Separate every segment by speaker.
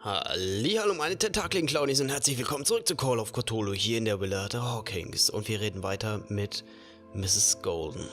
Speaker 1: Hallihallo meine Tentakeln-Clownies und herzlich willkommen zurück zu Call of Cthulhu hier in der Villa der Hawkings und wir reden weiter mit Mrs. Golden.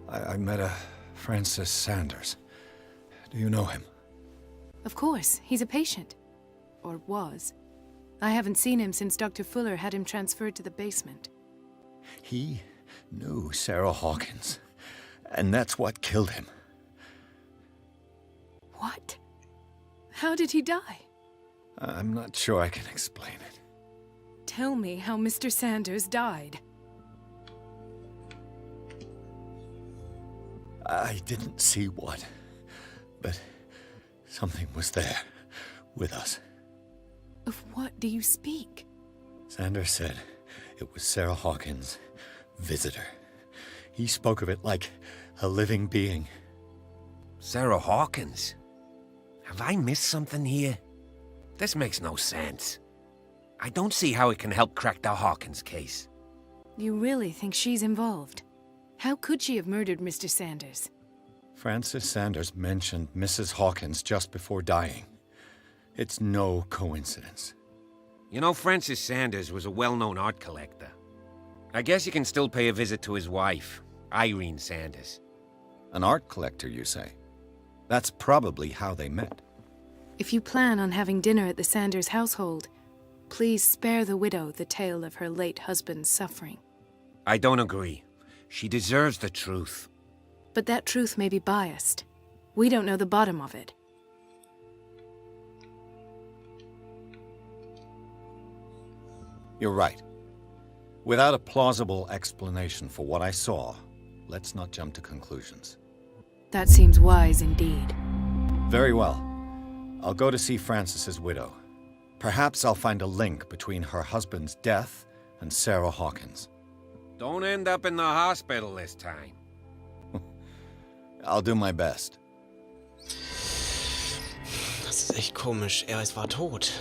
Speaker 2: I met a Francis Sanders. Do you know him?
Speaker 3: Of course, he's a patient. Or was. I haven't seen him since Dr. Fuller had him transferred to the basement.
Speaker 2: He knew Sarah Hawkins, and that's what killed him.
Speaker 3: What? How did he die?
Speaker 2: I'm not sure I can explain it.
Speaker 3: Tell me how Mr. Sanders died.
Speaker 2: I didn't see what, but something was there, with us.
Speaker 3: Of what do you speak?
Speaker 2: Sanders said it was Sarah Hawkins' visitor. He spoke of it like a living being.
Speaker 4: Sarah Hawkins? Have I missed something here? This makes no sense. I don't see how it can help crack the Hawkins case.
Speaker 3: You really think she's involved? How could she have murdered Mr. Sanders?
Speaker 2: Francis Sanders mentioned Mrs. Hawkins just before dying. It's no coincidence.
Speaker 4: You know, Francis Sanders was a well-known art collector. I guess you can still pay a visit to his wife, Irene Sanders.
Speaker 2: An art collector, you say? That's probably how they met.
Speaker 3: If you plan on having dinner at the Sanders household, please spare the widow the tale of her late husband's suffering.
Speaker 4: I don't agree. She deserves the truth.
Speaker 3: But that truth may be biased. We don't know the bottom of it.
Speaker 2: You're right. Without a plausible explanation for what I saw, let's not jump to conclusions.
Speaker 3: That seems wise indeed.
Speaker 2: Very well. I'll go to see Francis's widow. Perhaps I'll find a link between her husband's death and Sarah Hawkins.
Speaker 4: Don't end up in the hospital this time.
Speaker 2: I'll do my best.
Speaker 1: Das ist echt komisch, war tot.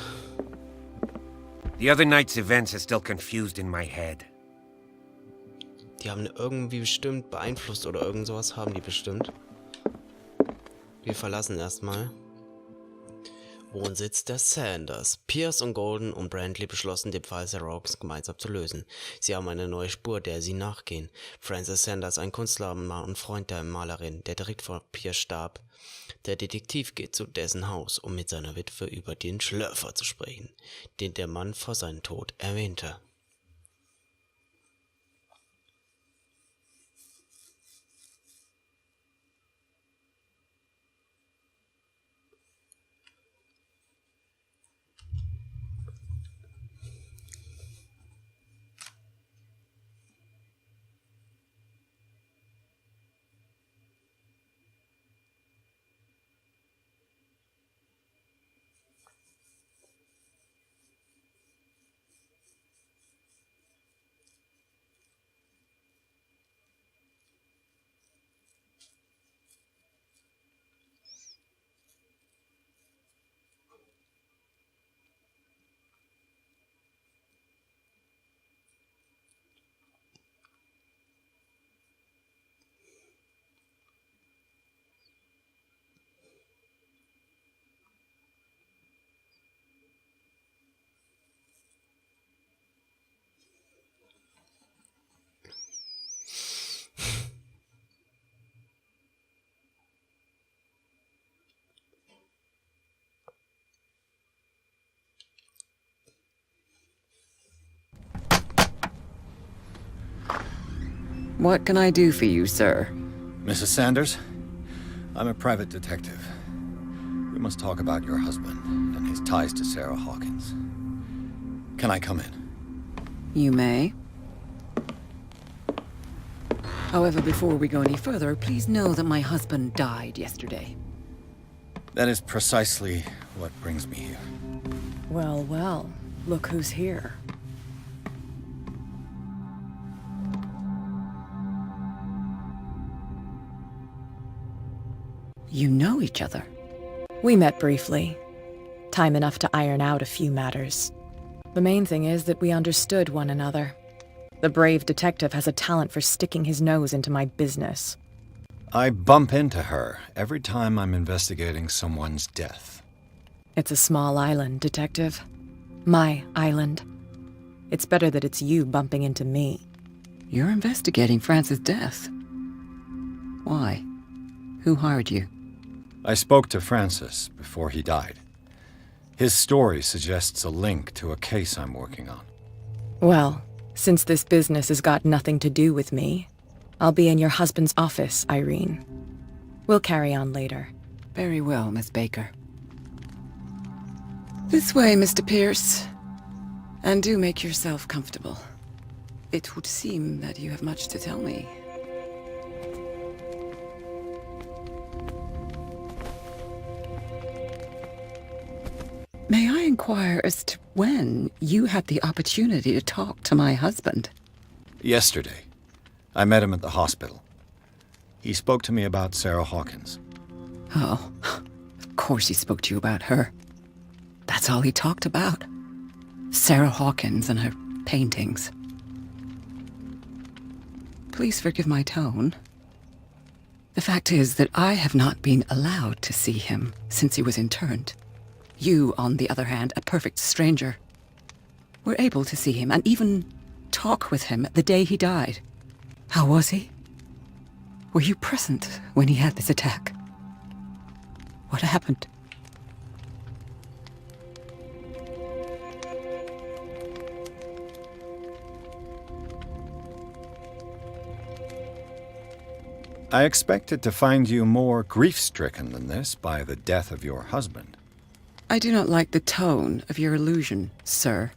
Speaker 4: The other night's events are still confused in my head.
Speaker 1: Die haben irgendwie bestimmt beeinflusst oder irgend sowas haben die bestimmt. Wir verlassen erstmal. Wohnsitz der Sanders. Pierce und Golden und Brantley beschlossen, den Fall Sarah Hawkins gemeinsam zu lösen. Sie haben eine neue Spur, der sie nachgehen. Francis Sanders, ein Künstler und Freund der Malerin, der direkt vor Pierce starb. Der Detektiv geht zu dessen Haus, um mit seiner Witwe über den Schlurfer zu sprechen, den der Mann vor seinem Tod erwähnte.
Speaker 5: What can I do for you, sir?
Speaker 2: Mrs. Sanders? I'm a private detective. We must talk about your husband and his ties to Sarah Hawkins. Can I come in?
Speaker 5: You may. However, before we go any further, please know that my husband died yesterday.
Speaker 2: That is precisely what brings me here.
Speaker 5: Well, well, look who's here. You know each other.
Speaker 6: We met briefly. Time enough to iron out a few matters. The main thing is that we understood one another. The brave detective has a talent for sticking his nose into my business.
Speaker 2: I bump into her every time I'm investigating someone's death.
Speaker 6: It's a small island, Detective. My island. It's better that it's you bumping into me.
Speaker 5: You're investigating Francis' death. Why? Who hired you?
Speaker 2: I spoke to Francis before he died. His story suggests a link to a case I'm working on.
Speaker 6: Well, since this business has got nothing to do with me, I'll be in your husband's office, Irene. We'll carry on later.
Speaker 5: Very well, Miss Baker. This way, Mr. Pierce. And do make yourself comfortable. It would seem that you have much to tell me. May I inquire as to when you had the opportunity to talk to my husband?
Speaker 2: Yesterday, I met him at the hospital. He spoke to me about Sarah Hawkins.
Speaker 5: Oh, of course he spoke to you about her. That's all he talked about. Sarah Hawkins and her paintings. Please forgive my tone. The fact is that I have not been allowed to see him since he was interned. You, on the other hand, a perfect stranger, were able to see him and even talk with him the day he died. How was he? Were you present when he had this attack? What happened?
Speaker 2: I expected to find you more grief-stricken than this by the death of your husband.
Speaker 5: I do not like the tone of your allusion, sir.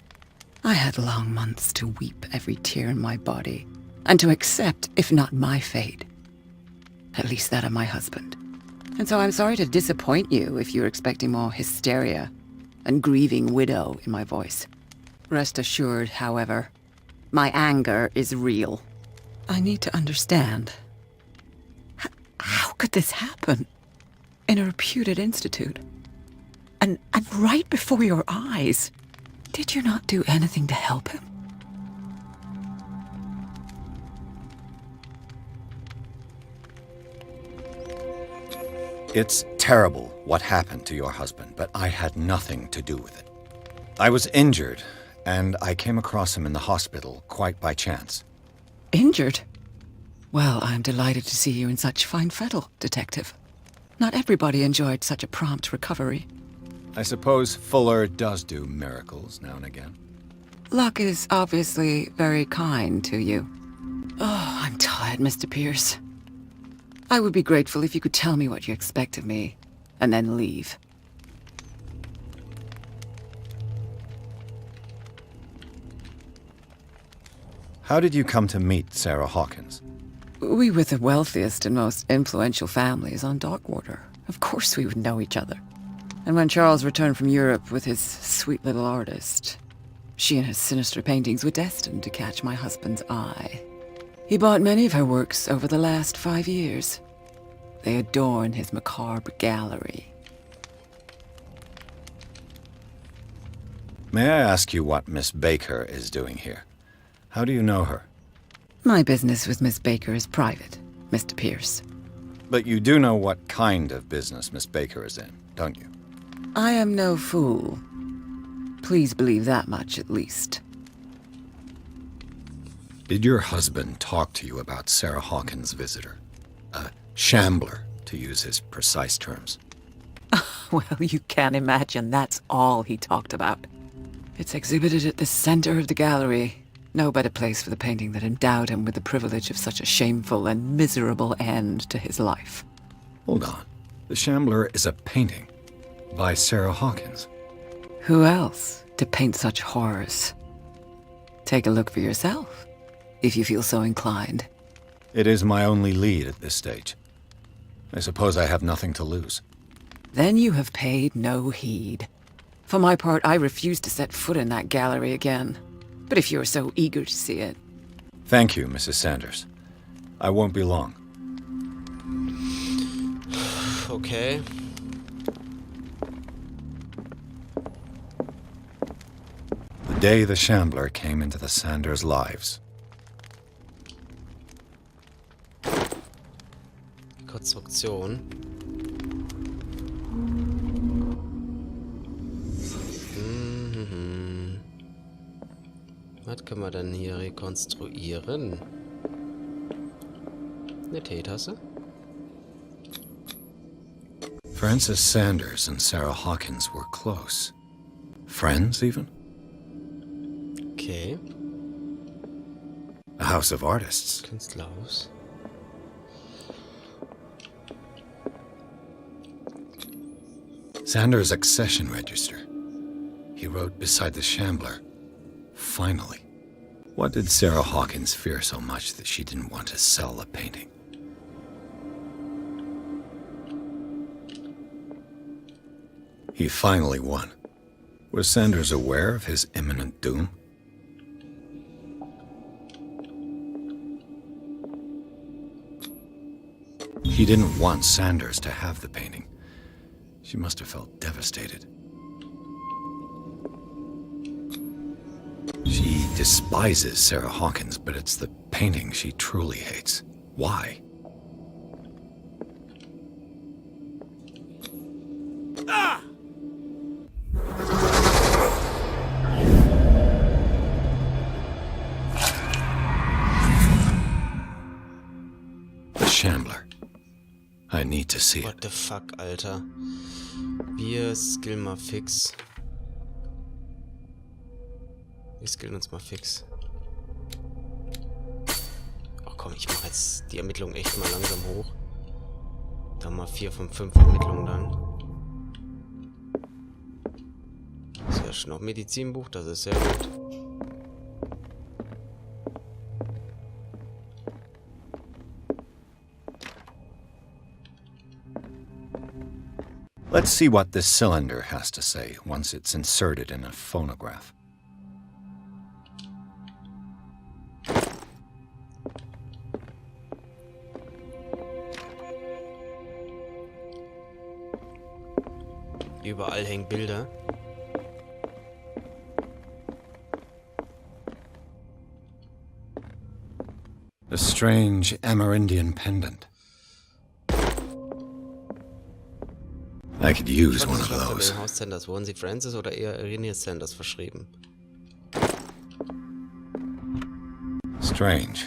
Speaker 5: I had long months to weep every tear in my body, and to accept, if not my fate, at least that of my husband. And so I'm sorry to disappoint you if you're expecting more hysteria and grieving widow in my voice. Rest assured, however, my anger is real. I need to understand. How could this happen? In a reputed institute? And right before your eyes? Did you not do anything to help him?
Speaker 2: It's terrible what happened to your husband, but I had nothing to do with it. I was injured, and I came across him in the hospital quite by chance.
Speaker 5: Injured? Well, I'm delighted to see you in such fine fettle, Detective. Not everybody enjoyed such a prompt recovery.
Speaker 2: I suppose Fuller does do miracles now and again.
Speaker 5: Luck is obviously very kind to you. Oh, I'm tired, Mr. Pierce. I would be grateful if you could tell me what you expect of me, and then leave.
Speaker 2: How did you come to meet Sarah Hawkins?
Speaker 5: We were the wealthiest and most influential families on Darkwater. Of course we would know each other. And when Charles returned from Europe with his sweet little artist, she and her sinister paintings were destined to catch my husband's eye. He bought many of her works over the last 5 years. They adorn his macabre gallery.
Speaker 2: May I ask you what Miss Baker is doing here? How do you know her?
Speaker 5: My business with Miss Baker is private, Mr. Pierce.
Speaker 2: But you do know what kind of business Miss Baker is in, don't you?
Speaker 5: I am no fool. Please believe that much, at least.
Speaker 2: Did your husband talk to you about Sarah Hawkins' visitor? A shambler, to use his precise terms.
Speaker 5: Well, you can imagine that's all he talked about. It's exhibited at the center of the gallery. No better place for the painting that endowed him with the privilege of such a shameful and miserable end to his life.
Speaker 2: Hold on. The Shambler is a painting by Sarah Hawkins.
Speaker 5: Who else to paint such horrors? Take a look for yourself, if you feel so inclined.
Speaker 2: It is my only lead at this stage. I suppose I have nothing to lose.
Speaker 5: Then you have paid no heed. For my part, I refuse to set foot in that gallery again. But if you're so eager to see it...
Speaker 2: Thank you, Mrs. Sanders. I won't be long.
Speaker 1: Okay.
Speaker 2: The day the Shambler came into the Sanders' lives.
Speaker 1: Konstruktion. Was können wir denn hier rekonstruieren? Eine Teetasse?
Speaker 2: Francis Sanders and Sarah Hawkins were close. Friends, even?
Speaker 1: Okay.
Speaker 2: A house of artists.
Speaker 1: Künstlerhaus.
Speaker 2: Sanders' accession register. He wrote beside the Shambler, "Finally." What did Sarah Hawkins fear so much that she didn't want to sell the painting? He finally won. Was Sanders aware of his imminent doom? He didn't want Sanders to have the painting. She must have felt devastated. She despises Sarah Hawkins, but it's the painting she truly hates. Why? The Shambler. I need to see it.
Speaker 1: What the fuck, Alter. Wir skillen mal fix. Wir skillen uns mal fix. Ach komm, ich mache jetzt die Ermittlungen echt mal langsam hoch. Da mal 4 von 5 Ermittlungen dann. Sehr schön. Noch Medizinbuch, das ist sehr gut.
Speaker 2: Let's see what this cylinder has to say once it's inserted in a phonograph.
Speaker 1: Überall hängen Bilder.
Speaker 2: A strange Amerindian pendant. I could use one of those.
Speaker 1: Haus Sanders. Wurden Sie Francis oder eher Irene Sanders verschrieben?
Speaker 2: Strange.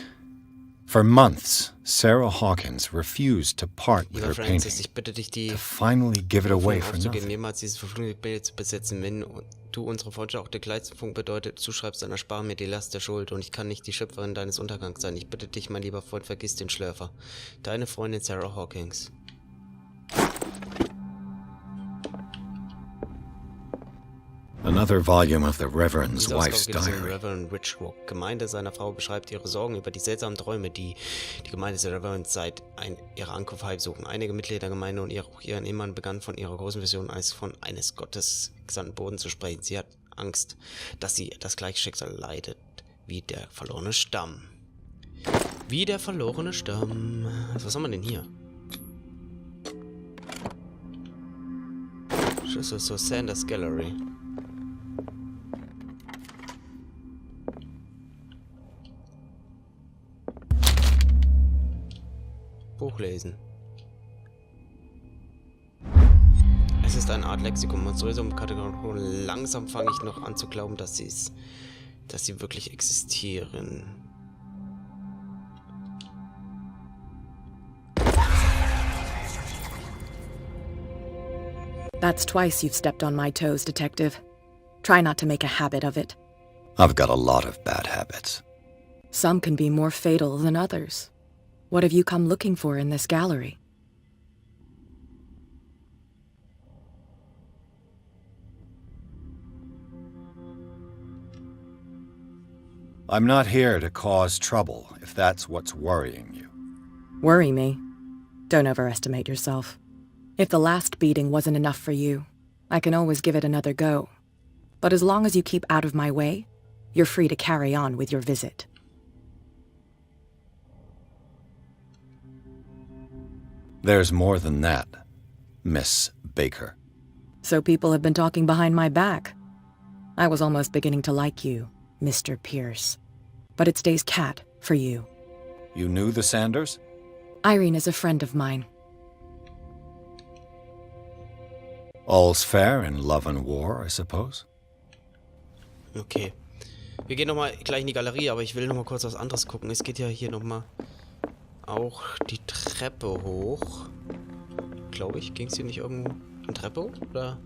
Speaker 2: For months, Sarah Hawkins refused to part with
Speaker 1: Lieber
Speaker 2: her
Speaker 1: Francis,
Speaker 2: painting,
Speaker 1: ich bitte dich, die
Speaker 2: to finally give it away for
Speaker 1: aufzugeben,
Speaker 2: nothing.
Speaker 1: niemals dieses verfluchte Bild zu besetzen. Wenn du unsere Freundschaft auch der kleinste Punkt bedeutet, zuschreibst, dann erspare mir die Last der Schuld und ich kann nicht die Schöpferin deines Untergangs sein. Ich bitte dich, mein lieber Freund, vergiss den Schlurfer. Deine Freundin Sarah Hawkins.
Speaker 2: Another volume of the Reverend's
Speaker 1: Diese
Speaker 2: wife's
Speaker 1: Ausgabe geht es um
Speaker 2: diary.
Speaker 1: Reverend Richrock. Gemeinde seiner Frau beschreibt ihre Sorgen über die seltsamen Träume, die die Gemeinde des Reverends seit ihrer Ankunft heimsuchen. Einige Mitglieder der Gemeinde und auch ihren Ehemann begannen von ihrer großen Vision eines Gottes gesandten Boden zu sprechen. Sie hat Angst, dass sie das gleiche Schicksal leidet wie der verlorene Stamm. Wie der verlorene Stamm. Was haben wir denn hier? Schlüssel zur Sanders Gallery. Buch lesen. Es ist eine Art Lexikon, monströse Kategorien. Langsam fange ich noch an zu glauben, dass sie wirklich existieren.
Speaker 6: That's twice you've stepped on my toes, Detective. Try not to make a habit of it.
Speaker 2: I've got a lot of bad habits.
Speaker 6: Some can be more fatal than others. What have you come looking for in this gallery?
Speaker 2: I'm not here to cause trouble, if that's what's worrying you.
Speaker 6: Worry me? Don't overestimate yourself. If the last beating wasn't enough for you, I can always give it another go. But as long as you keep out of my way, you're free to carry on with your visit.
Speaker 2: There's more than that, Miss Baker.
Speaker 6: So people have been talking behind my back. I was almost beginning to like you, Mr. Pierce. But it stays cat for you.
Speaker 2: You knew the Sanders?
Speaker 6: Irene is a friend of mine.
Speaker 2: All's fair in love and war, I suppose.
Speaker 1: Okay. Wir gehen nochmal gleich in die Galerie, aber ich will nochmal kurz was anderes gucken. Es geht ja hier nochmal auch die Treppe hoch. Glaube ich. Ging es hier nicht irgendwo eine Treppe hoch? Oder?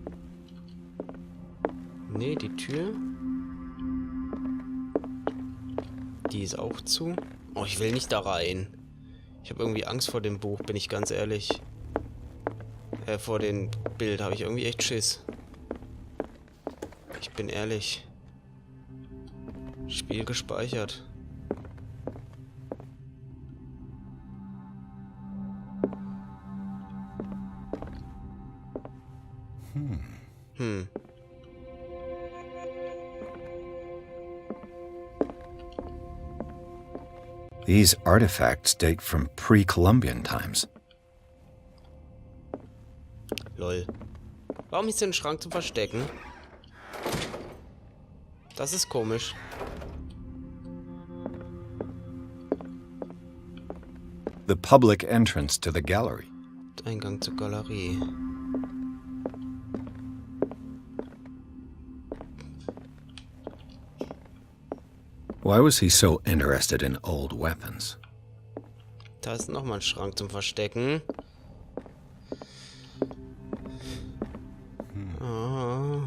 Speaker 1: Nee, die Tür. Die ist auch zu. Oh, ich will nicht da rein. Ich habe irgendwie Angst vor dem Buch, bin ich ganz ehrlich. Vor dem Bild habe ich irgendwie echt Schiss. Ich bin ehrlich. Spiel gespeichert.
Speaker 2: These artifacts date from pre-Columbian times.
Speaker 1: Lol. Warum ist denn ein Schrank zum Verstecken? Das ist komisch.
Speaker 2: The public entrance to the gallery.
Speaker 1: Eingang zur Galerie.
Speaker 2: Why was he so interested in old weapons?
Speaker 1: Da ist nochmal ein Schrank zum Verstecken. Oh.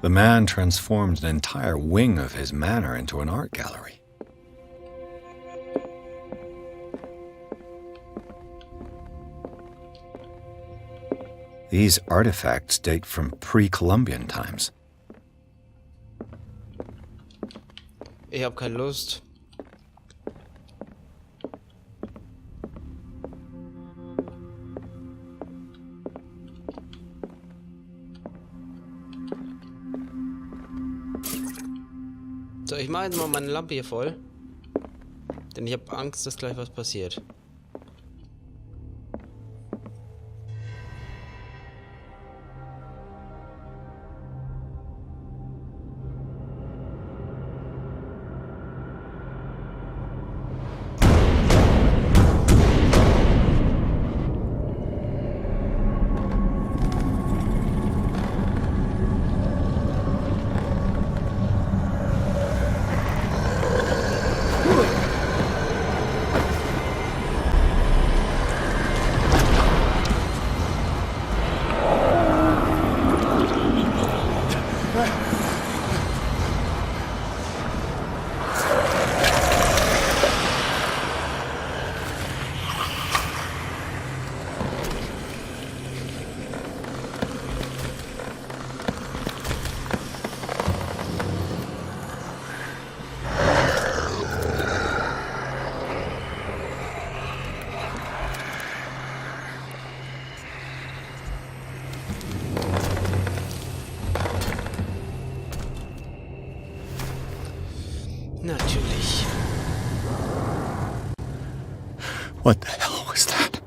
Speaker 2: The man transformed an entire wing of his manor into an art gallery. These artifacts date from pre-Columbian times.
Speaker 1: Ich habe keine Lust. So, ich mache jetzt mal meine Lampe hier voll. Denn ich habe Angst, dass gleich was passiert. Natürlich.
Speaker 2: What the hell was that?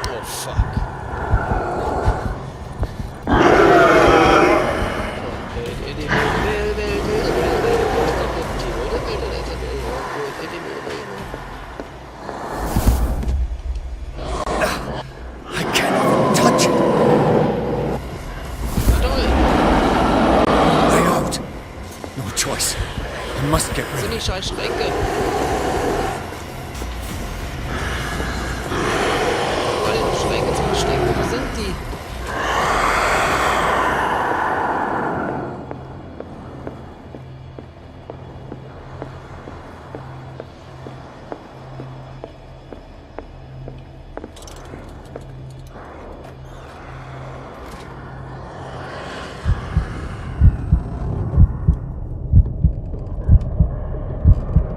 Speaker 1: Oh, fuck.
Speaker 2: I can't even touch it. Way out. No choice. I must get rid
Speaker 1: Sind
Speaker 2: of
Speaker 1: die
Speaker 2: it.
Speaker 1: scheiß Schränke? Weil die Schränke zu verstecken, wo sind die?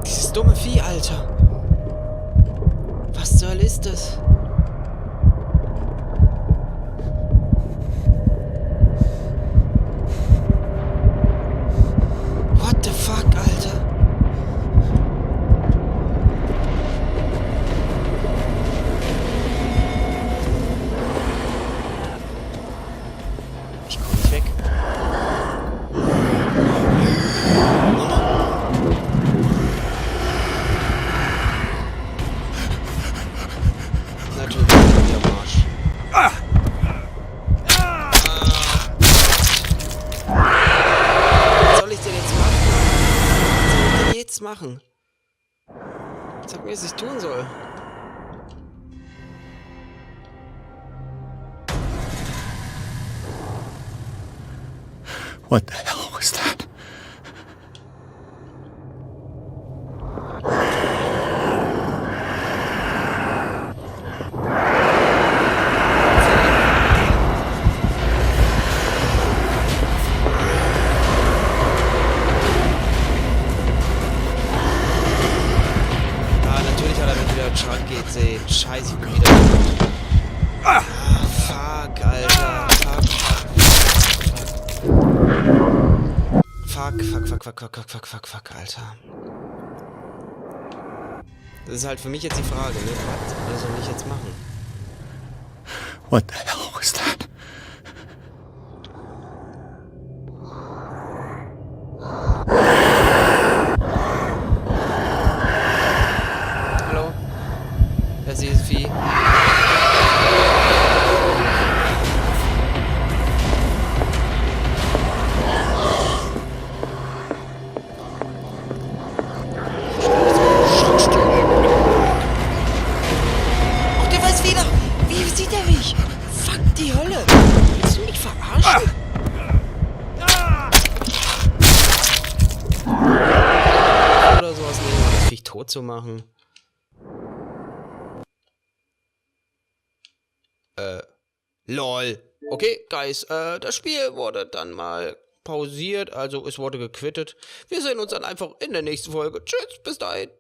Speaker 1: Dieses dumme Vieh, Alter. Was zur Hölle ist das? What the fuck, Alter? Ich komm nicht weg. machen? Sag mir, was ich tun soll.
Speaker 2: What the hell was that?
Speaker 1: Natürlich hat er mich wieder in den Schrank gesehen. Scheiße, ich bin wieder tot. Fuck, Alter. Fuck, Alter. Das ist halt für mich jetzt die Frage, ne? Was soll ich jetzt machen?
Speaker 2: What the hell was that?
Speaker 1: Hallo? Wer ist dieses Vieh? Tot zu machen. LOL. Okay, Guys, das Spiel wurde dann mal pausiert, also es wurde gequittet. Wir sehen uns dann einfach in der nächsten Folge. Tschüss, bis dahin.